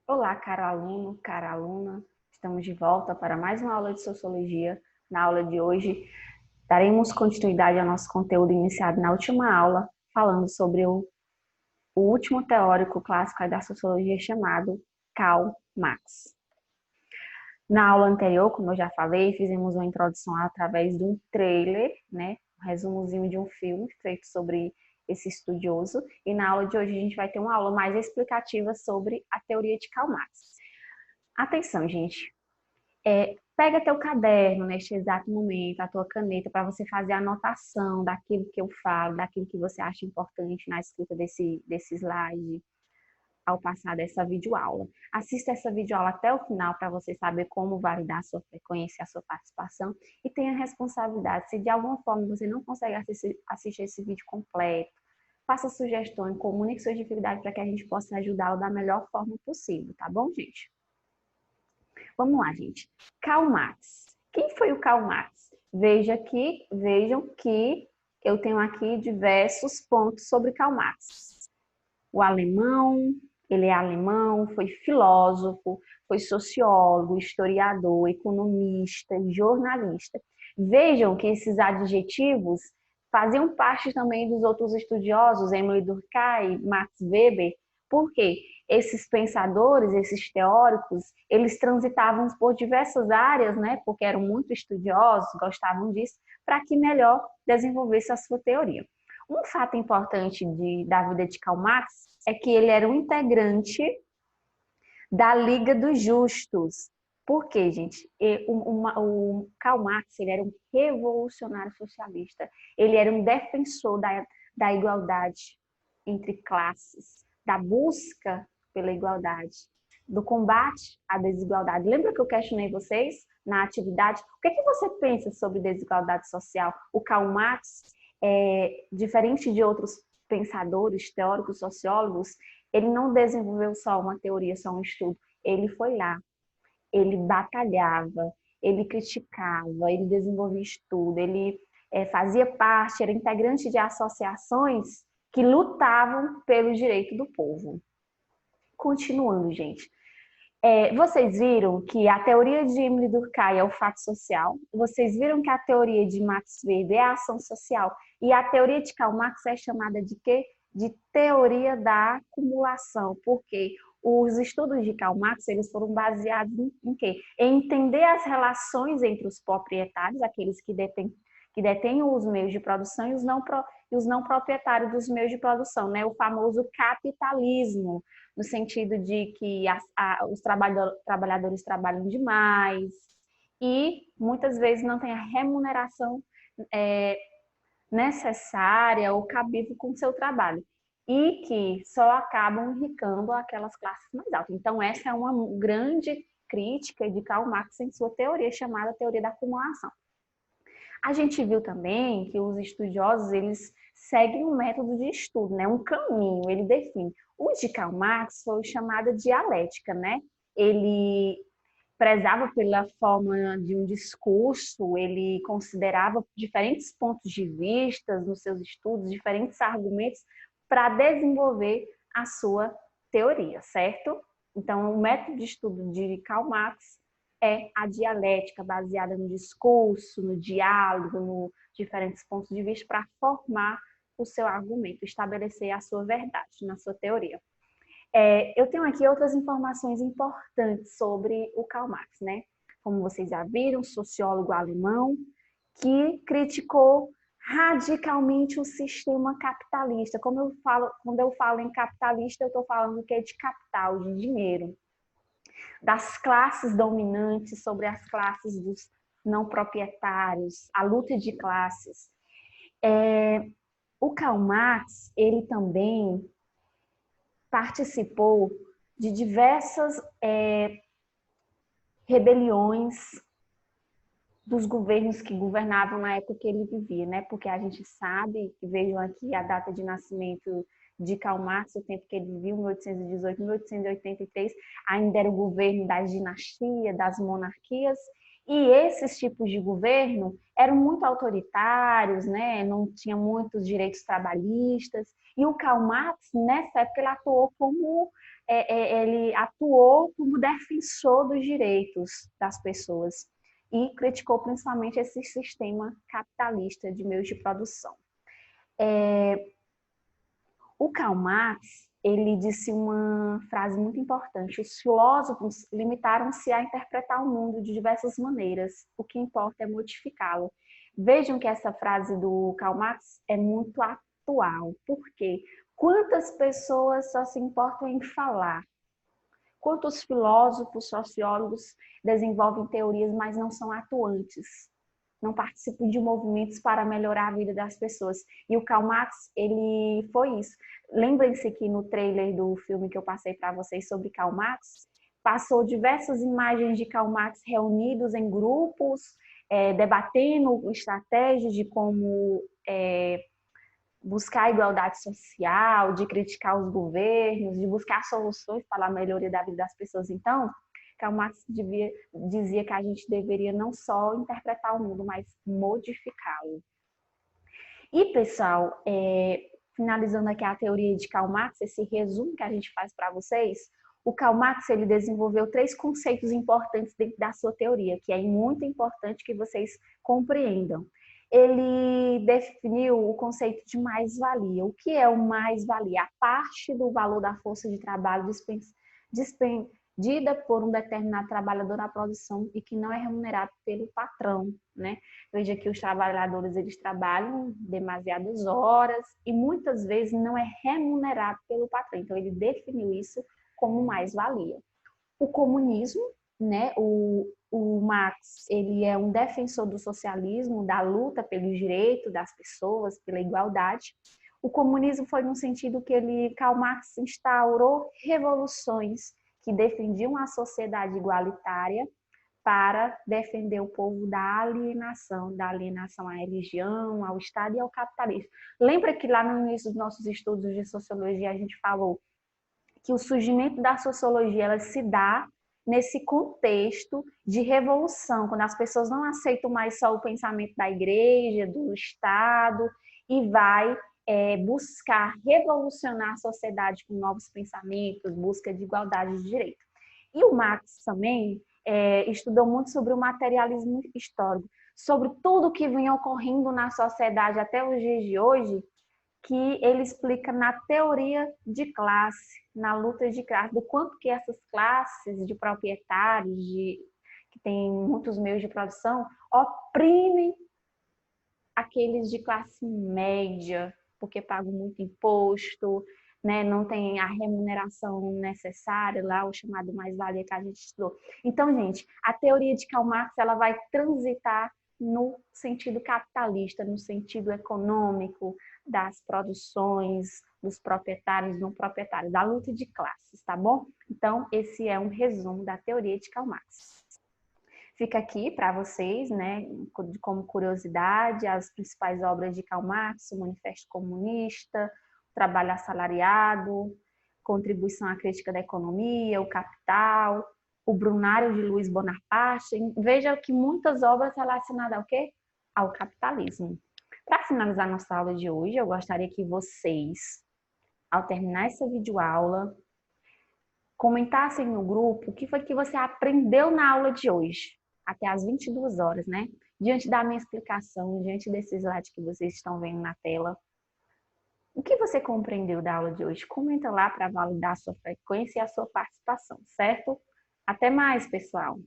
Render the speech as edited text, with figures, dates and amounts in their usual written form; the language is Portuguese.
Olá, caro aluno, cara aluna. Estamos de volta para mais uma aula de Sociologia. Na aula de hoje, daremos continuidade ao nosso conteúdo iniciado na última aula, falando sobre o último teórico clássico da Sociologia chamado Karl Marx. Na aula anterior, como eu já falei, fizemos uma introdução através de um trailer, né? Um resumozinho de um filme feito sobre esse estudioso. E na aula de hoje a gente vai ter uma aula mais explicativa sobre a teoria de Karl Marx. Atenção, gente. Pega teu caderno neste exato momento, a tua caneta, para você fazer a anotação daquilo que eu falo, daquilo que você acha importante na escrita desse slide, ao passar dessa videoaula. Assista essa videoaula até o final para você saber como validar a sua frequência, a sua participação e tenha responsabilidade. Se de alguma forma você não consegue assistir esse vídeo completo, faça sugestões, comunique suas dificuldades para que a gente possa ajudá-lo da melhor forma possível, tá bom, gente? Vamos lá, gente. Karl Marx. Quem foi o Karl Marx? Vejam que eu tenho aqui diversos pontos sobre Karl Marx. O alemão, ele é alemão, foi filósofo, foi sociólogo, historiador, economista, jornalista. Vejam que esses adjetivos faziam parte também dos outros estudiosos, Emile Durkheim, Max Weber, porque esses pensadores, esses teóricos, eles transitavam por diversas áreas, né, porque eram muito estudiosos, gostavam disso, para que melhor desenvolvesse a sua teoria. Um fato importante da vida de Karl Marx é que ele era um integrante da Liga dos Justos. Por quê, gente? O Karl Marx ele era um revolucionário socialista. Ele era um defensor da igualdade entre classes, da busca pela igualdade, do combate à desigualdade. Lembra que eu questionei vocês na atividade? O que você pensa sobre desigualdade social? O Karl Marx, diferente de outros pensadores, teóricos, sociólogos, ele não desenvolveu só uma teoria, só um estudo. Ele foi lá, ele batalhava, ele criticava, ele desenvolvia estudo, ele fazia parte, era integrante de associações que lutavam pelo direito do povo. Continuando, gente. Vocês viram que a teoria de Emile Durkheim é o fato social, vocês viram que a teoria de Max Weber é a ação social, e a teoria de Karl Marx é chamada de quê? De teoria da acumulação, porque os estudos de Karl Marx eles foram baseados em quê? Em entender as relações entre os proprietários, aqueles que detêm os meios de produção, e os não proprietários dos meios de produção, né? O famoso capitalismo, no sentido de que os trabalhadores trabalham demais e muitas vezes não têm a remuneração necessária ou cabível com o seu trabalho e que só acabam enricando aquelas classes mais altas. Então, essa é uma grande crítica de Karl Marx em sua teoria, chamada teoria da acumulação. A gente viu também que os estudiosos, eles seguem um método de estudo, né? Um caminho, ele define. O de Karl Marx foi o chamado dialética, né? Ele prezava pela forma de um discurso, ele considerava diferentes pontos de vista nos seus estudos, diferentes argumentos para desenvolver a sua teoria, certo? Então, o método de estudo de Karl Marx é a dialética, baseada no discurso, no diálogo, nos diferentes pontos de vista, para formar o seu argumento, estabelecer a sua verdade na sua teoria. Eu tenho aqui outras informações importantes sobre o Karl Marx, né? Como vocês já viram, sociólogo alemão que criticou radicalmente o sistema capitalista. Quando eu falo em capitalista, eu estou falando que é de capital, de dinheiro, das classes dominantes sobre as classes dos não proprietários, a luta de classes. O Karl Marx, ele também participou de diversas rebeliões dos governos que governavam na época que ele vivia, né? Porque a gente sabe, que vejam aqui a data de nascimento de Karl Marx, o tempo que ele viveu, 1818, 1883, ainda era o governo das dinastias, das monarquias, e esses tipos de governo eram muito autoritários, né? Não tinha muitos direitos trabalhistas, e o Karl Marx, nessa época, ele atuou como ele atuou como defensor dos direitos das pessoas e criticou principalmente esse sistema capitalista de meios de produção. O Karl Marx, ele disse uma frase muito importante: os filósofos limitaram-se a interpretar o mundo de diversas maneiras, o que importa é modificá-lo. Vejam que essa frase do Karl Marx é muito atual. Por quê? Quantas pessoas só se importam em falar? Quantos filósofos, sociólogos desenvolvem teorias, mas não são atuantes? Não participam de movimentos para melhorar a vida das pessoas. E o Karl Marx, ele foi isso. Lembrem-se que no trailer do filme que eu passei para vocês sobre Karl Marx, passou diversas imagens de Karl Marx reunidos em grupos, debatendo estratégias de como buscar a igualdade social, de criticar os governos, de buscar soluções para a melhoria da vida das pessoas. Então, Karl Marx dizia que a gente deveria não só interpretar o mundo, mas modificá-lo. E, pessoal, finalizando aqui a teoria de Karl Marx, esse resumo que a gente faz para vocês, o Karl Marx ele desenvolveu 3 conceitos importantes dentro da sua teoria, que é muito importante que vocês compreendam. Ele definiu o conceito de mais-valia. O que é o mais-valia? A parte do valor da força de trabalho despendida por um determinado trabalhador na produção e que não é remunerado pelo patrão, né? Veja que os trabalhadores eles trabalham demasiadas horas e muitas vezes não é remunerado pelo patrão. Então ele definiu isso como mais-valia. O comunismo, né? O Marx, ele é um defensor do socialismo, da luta pelos direitos das pessoas, pela igualdade. O comunismo foi no sentido que Karl Marx instaurou revoluções que defendiam a sociedade igualitária para defender o povo da alienação à religião, ao Estado e ao capitalismo. Lembra que lá no início dos nossos estudos de sociologia a gente falou que o surgimento da sociologia ela se dá nesse contexto de revolução, quando as pessoas não aceitam mais só o pensamento da igreja, do Estado, e vai buscar revolucionar a sociedade com novos pensamentos, busca de igualdade de direito. E o Marx também estudou muito sobre o materialismo histórico, sobre tudo que vem ocorrendo na sociedade até os dias de hoje, que ele explica na teoria de classe, na luta de classe, do quanto que essas classes de proprietários, que têm muitos meios de produção, oprimem aqueles de classe média, porque pagam muito imposto, né? Não tem a remuneração necessária lá, o chamado mais-valia que a gente estudou. Então, gente, a teoria de Karl Marx ela vai transitar no sentido capitalista, no sentido econômico, das produções, dos proprietários, não proprietários, da luta de classes, tá bom? Então, esse é um resumo da teoria de Karl Marx. Fica aqui para vocês, né, como curiosidade, as principais obras de Karl Marx, o Manifesto Comunista, o Trabalho Assalariado, Contribuição à Crítica da Economia, o Capital, o Brunário de Luiz Bonaparte. Veja que muitas obras relacionadas ao quê? Ao capitalismo. Para finalizar nossa aula de hoje, eu gostaria que vocês, ao terminar essa videoaula, comentassem no grupo o que foi que você aprendeu na aula de hoje, até às 22 horas, né? Diante da minha explicação, diante desse slide que vocês estão vendo na tela, o que você compreendeu da aula de hoje? Comenta lá para validar a sua frequência e a sua participação, certo? Até mais, pessoal!